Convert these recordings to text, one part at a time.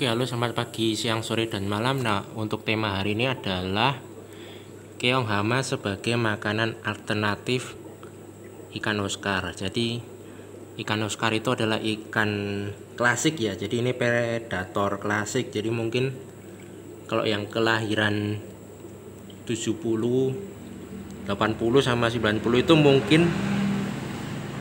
Oke, halo, selamat pagi, siang, sore, dan malam. Nah, untuk tema hari ini adalah keong hama sebagai makanan alternatif ikan Oscar. Jadi, ikan Oscar itu adalah ikan klasik ya. Jadi ini predator klasik. Jadi mungkin kalau yang kelahiran 70, 80 sama 90 itu mungkin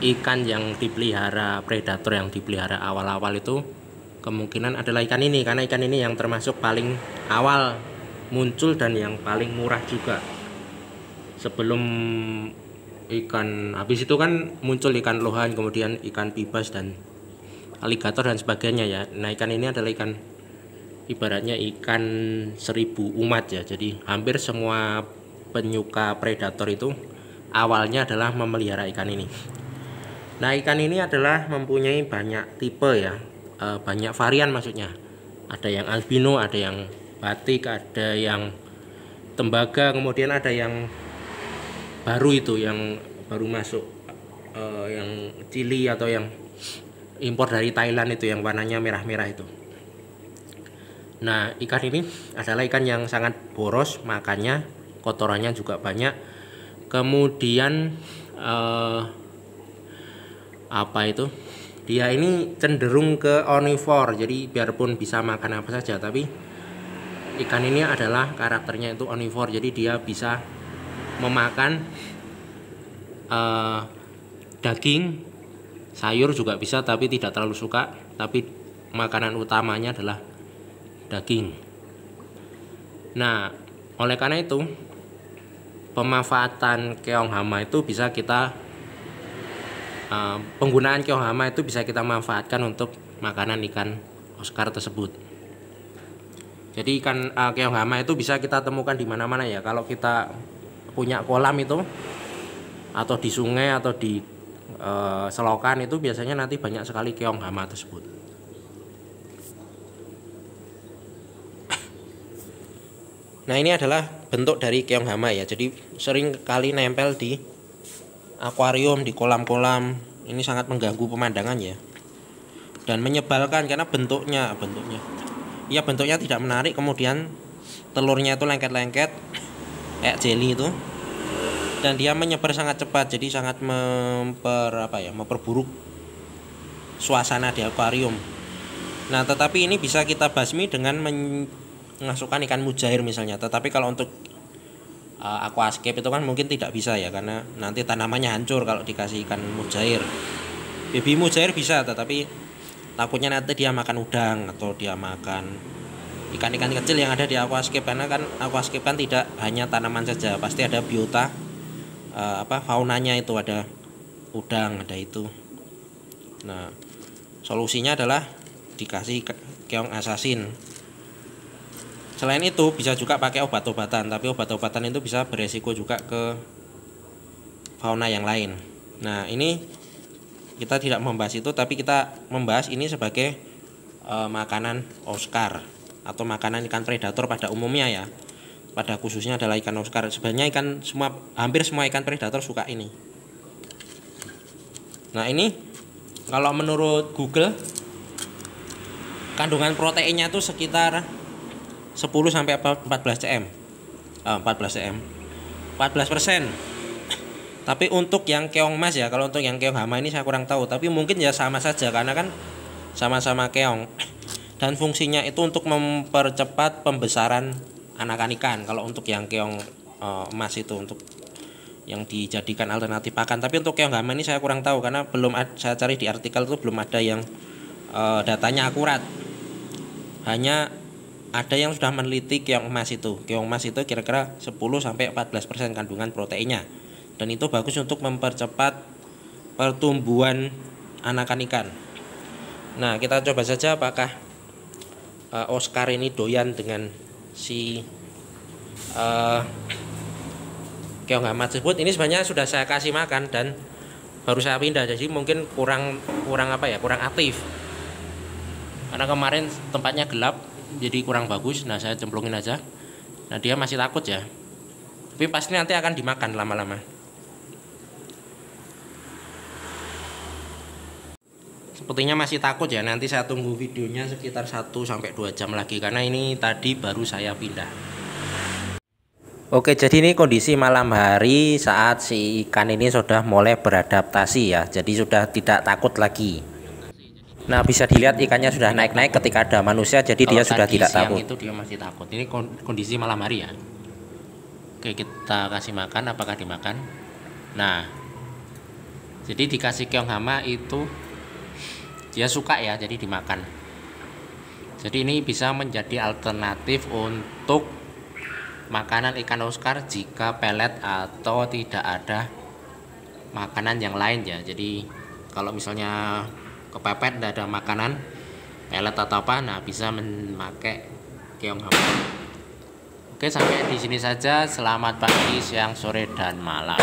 ikan yang dipelihara, predator yang dipelihara awal-awal itu kemungkinan adalah ikan ini, karena ikan ini yang termasuk paling awal muncul dan yang paling murah juga. Sebelum ikan habis itu kan muncul ikan lohan, kemudian ikan pibas dan aligator dan sebagainya ya. Nah, ikan ini adalah ikan, ibaratnya ikan 1000 umat ya. Jadi hampir semua penyuka predator itu awalnya adalah memelihara ikan ini. Nah, ikan ini adalah mempunyai banyak tipe ya, banyak varian maksudnya. Ada yang albino, ada yang batik, ada yang tembaga, kemudian ada yang baru itu yang baru masuk, yang cili atau yang impor dari Thailand itu yang warnanya merah-merah itu. Nah, ikan ini adalah ikan yang sangat boros, makannya kotorannya juga banyak. Kemudian apa itu? Dia ini cenderung ke omnivore, jadi biarpun bisa makan apa saja, tapi ikan ini adalah karakternya itu omnivore, jadi dia bisa memakan daging, sayur juga bisa, tapi tidak terlalu suka. Tapi makanan utamanya adalah daging. Nah, oleh karena itu pemanfaatan keong hama itu bisa kita penggunaan keong hama itu bisa kita manfaatkan untuk makanan ikan Oscar tersebut. Jadi ikan keong hama itu bisa kita temukan di mana-mana ya. Kalau kita punya kolam itu atau di sungai atau di selokan itu biasanya nanti banyak sekali keong hama tersebut. Nah, ini adalah bentuk dari keong hama ya. Jadi sering kali nempel di akuarium, di kolam-kolam. Ini sangat mengganggu pemandangan ya, dan menyebalkan karena bentuknya tidak menarik. Kemudian telurnya itu lengket-lengket kayak jelly itu, dan dia menyebar sangat cepat, jadi sangat memperburuk suasana di akuarium. Nah, tetapi ini bisa kita basmi dengan memasukkan ikan mujair misalnya. Tetapi kalau untuk aquascape itu kan mungkin tidak bisa ya, karena nanti tanamannya hancur kalau dikasih ikan mujair. Baby mujair bisa, tetapi takutnya nanti dia makan udang atau dia makan ikan-ikan kecil yang ada di aquascape, karena kan aquascape kan tidak hanya tanaman saja, pasti ada biota faunanya, itu ada udang, ada itu. Nah, solusinya adalah dikasih keong asasin. Selain itu bisa juga pakai obat-obatan, tapi obat-obatan itu bisa beresiko juga ke fauna yang lain. Nah, ini kita tidak membahas itu, tapi kita membahas ini sebagai makanan Oscar atau makanan ikan predator pada umumnya ya. Pada khususnya adalah ikan Oscar. Sebenarnya hampir semua ikan predator suka ini. Nah, ini kalau menurut Google kandungan proteinnya itu sekitar 10 sampai 14 cm. 14%. Tapi untuk yang keong mas ya, kalau untuk yang keong hama ini saya kurang tahu, tapi mungkin ya sama saja karena kan sama-sama keong. Dan fungsinya itu untuk mempercepat pembesaran anakan ikan. Kalau untuk yang keong emas itu untuk yang dijadikan alternatif pakan. Tapi untuk keong hama ini saya kurang tahu karena saya cari di artikel itu belum ada yang datanya akurat. Hanya ada yang sudah meneliti keong emas itu. Keong emas itu kira-kira 10 sampai 14% kandungan proteinnya. Dan itu bagus untuk mempercepat pertumbuhan anakan ikan. Nah, kita coba saja apakah Oscar ini doyan dengan si keong hama tersebut. Ini sebenarnya sudah saya kasih makan dan baru saya pindah, jadi mungkin kurang aktif. Karena kemarin tempatnya gelap, jadi kurang bagus. Nah, saya cemplungin aja. Nah, dia masih takut ya, tapi pasti nanti akan dimakan lama-lama. sepertinya masih takut ya. Nanti saya tunggu videonya sekitar 1-2 jam lagi, karena ini tadi baru saya pindah. Oke, jadi ini kondisi malam hari saat si ikan ini sudah mulai beradaptasi ya. Jadi sudah tidak takut lagi. Nah, bisa dilihat ikannya sudah naik-naik ketika ada manusia, jadi dia sudah tidak takut. Itu dia masih takut. Ini kondisi malam hari ya. Oke, kita kasih makan. Apakah dimakan? Nah, jadi dikasih keong hama itu dia suka ya, jadi dimakan. Jadi ini bisa menjadi alternatif untuk makanan ikan Oscar jika pelet atau tidak ada makanan yang lain ya. Jadi kalau misalnya kepepet tidak ada makanan pelet atau apa, nah bisa memakai keong hama. Oke, sampai di sini saja. Selamat pagi, siang, sore, dan malam.